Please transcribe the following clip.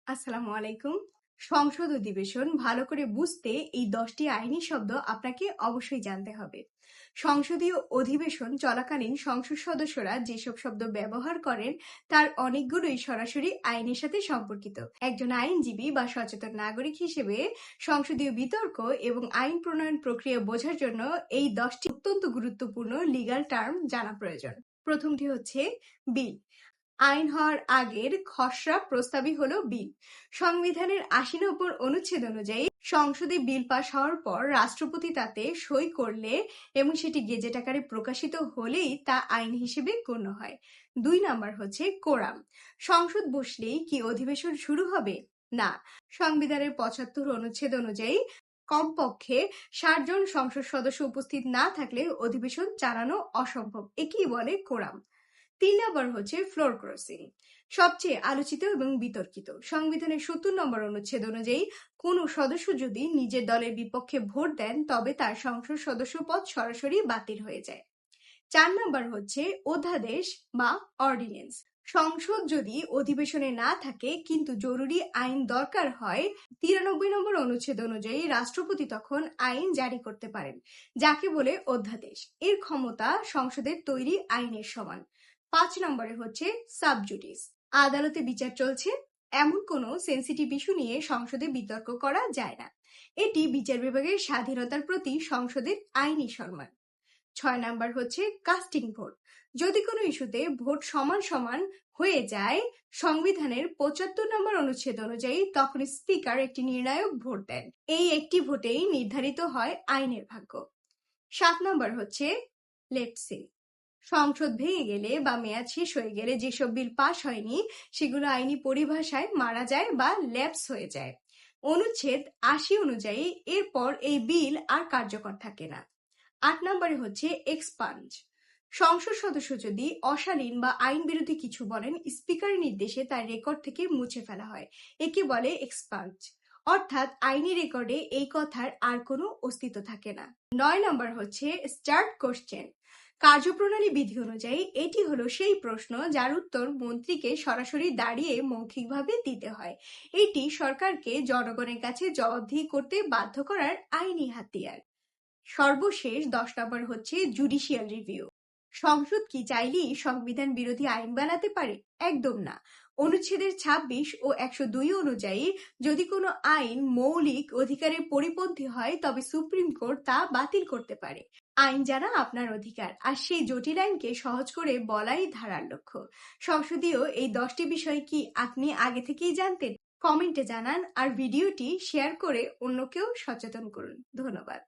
আসসালামু আলাইকুম। সংসদ অধিবেশন ভালো করে বুঝতে এই 10টি আইনি শব্দ আপনাকে অবশ্যই জানতে হবে। সংসদীয় অধিবেশন চলাকালীন সংসদ সদস্যরা যেসব শব্দ ব্যবহার করেন তার অনেকগুলোই সরাসরি আইনের সাথে সম্পর্কিত। একজন আইনজীবী বা সচেতন নাগরিক হিসেবে সংসদীয় বিতর্ক এবং আইন প্রণয়ন প্রক্রিয়া বোঝার জন্য এই 10টি অত্যন্ত গুরুত্বপূর্ণ লিগ্যাল টার্ম জানা প্রয়োজন। প্রথমটি হচ্ছে বিল। আইন হওয়ার আগের খসড়া প্রস্তাবই হলো বিল। সংবিধানের ৮০ নম্বর অনুচ্ছেদ অনুযায়ী সংসদে বিল পাস হওয়ার পর রাষ্ট্রপতি তাতে সই করলে এবং সেটি গেজেট আকারে প্রকাশিত হলেই তা আইন হিসেবে গণ্য হয়। ২ নাম্বার হচ্ছে কোরাম। সংসদ বসলেই কি অধিবেশন শুরু হবে? না। সংবিধানের ৭৫ অনুচ্ছেদ অনুযায়ী কমপক্ষে ৬০ জন সংসদ সদস্য উপস্থিত না থাকলে অধিবেশন চালানো অসম্ভব। একেই বলে কোরাম। ৩ নম্বর হচ্ছে ফ্লোর ক্রসিং। সবচেয়ে আলোচিত এবং বিতর্কিত। সংবিধানের ৭০ নম্বর অনুচ্ছেদ অনুযায়ী কোনো সদস্য যদি নিজের দলের বিপক্ষে ভোট দেন তবে তার সংসদ সদস্য পদ সরাসরি বাতিল হয়ে যায়। ৪ নম্বর হচ্ছে অধ্যাদেশ বা অর্ডিন্যান্স। সংসদ যদি অধিবেশনে না থাকে কিন্তু জরুরি আইন দরকার হয়, ৯৩ নম্বর অনুচ্ছেদ অনুযায়ী রাষ্ট্রপতি তখন আইন জারি করতে পারেন, যাকে বলে অধ্যাদেশ। এর ক্ষমতা সংসদের তৈরি আইনের সমান। ৫ নম্বরে হচ্ছে সাবজুডিস। আদালতে বিচার চলছে এমন কোনো সেন্সিটিভ ইস্যু নিয়ে সংসদে বিতর্ক করা যায় না। এটি বিচার বিভাগের স্বাধীনতার প্রতি সংসদের আইনি সম্মান। ৬ নাম্বার হচ্ছে কাস্টিং ভোট। যদি কোনো ইস্যুতে ভোট সমান সমান হয়ে যায় সংবিধানের ৭৫ নম্বর অনুচ্ছেদ অনুযায়ী তখন স্পিকার একটি নির্ণায়ক ভোট দেন। এই একটি ভোটেই নির্ধারিত হয় আইনের ভাগ্য। ৭ নম্বর হচ্ছে লেটসি। সংসদ ভেঙে গেলে বা মেয়াদ শেষ হয়ে গেলে যেসব বিল পাস হয়নি সেগুলো আইনি পরিভাষায় মারা যায় বা ল্যাপস হয়ে যায়। অনুচ্ছেদ ৮০ অনুযায়ী এরপর এই বিল আর কার্যকর থাকে না। ৮ নম্বরে হচ্ছে এক্সপাঞ্জ। সংসদ সদস্য যদি অশালীন বা আইন বিরোধী কিছু বলেন স্পিকারের নির্দেশে তার রেকর্ড থেকে মুছে ফেলা হয়। একে বলে এক্সপাঞ্জ। অর্থাৎ আইনি রেকর্ডে এই কথার আর কোনো অস্তিত্ব থাকে না। ৯ নম্বর হচ্ছে স্টার্ট কোশ্চেন। কার্যপ্রণালী বিধি অনুযায়ী এটি হলো সেই প্রশ্ন যার উত্তর মন্ত্রীকে সরাসরি দাঁড়িয়ে মৌখিকভাবে দিতে হয়। এটি সরকারকে জনগণের কাছে জবাবদিহি করতে বাধ্য করার আইনি হাতিয়ার। সর্বশেষ ১০ নম্বর হচ্ছে জুডিশিয়াল রিভিউ। সংসদ কি চাইলেই সংবিধান বিরোধী আইন বানাতে পারে? একদম না। অনুচ্ছেদের ২৬ ও ১০২ অনুযায়ী যদি কোনো আইন মৌলিক অধিকারের পরিপন্থী হয় তবে সুপ্রিম কোর্ট তা বাতিল করতে পারে। আইন জানা আপনার অধিকার, আর সেই জটিল আইনকে সহজ করে বলাই ধারার লক্ষ্য। সংসদীয় এই 10টি বিষয় কি আপনি আগে থেকেই জানতেন? কমেন্টে জানান আর ভিডিওটি শেয়ার করে অন্যকেও সচেতন করুন। ধন্যবাদ।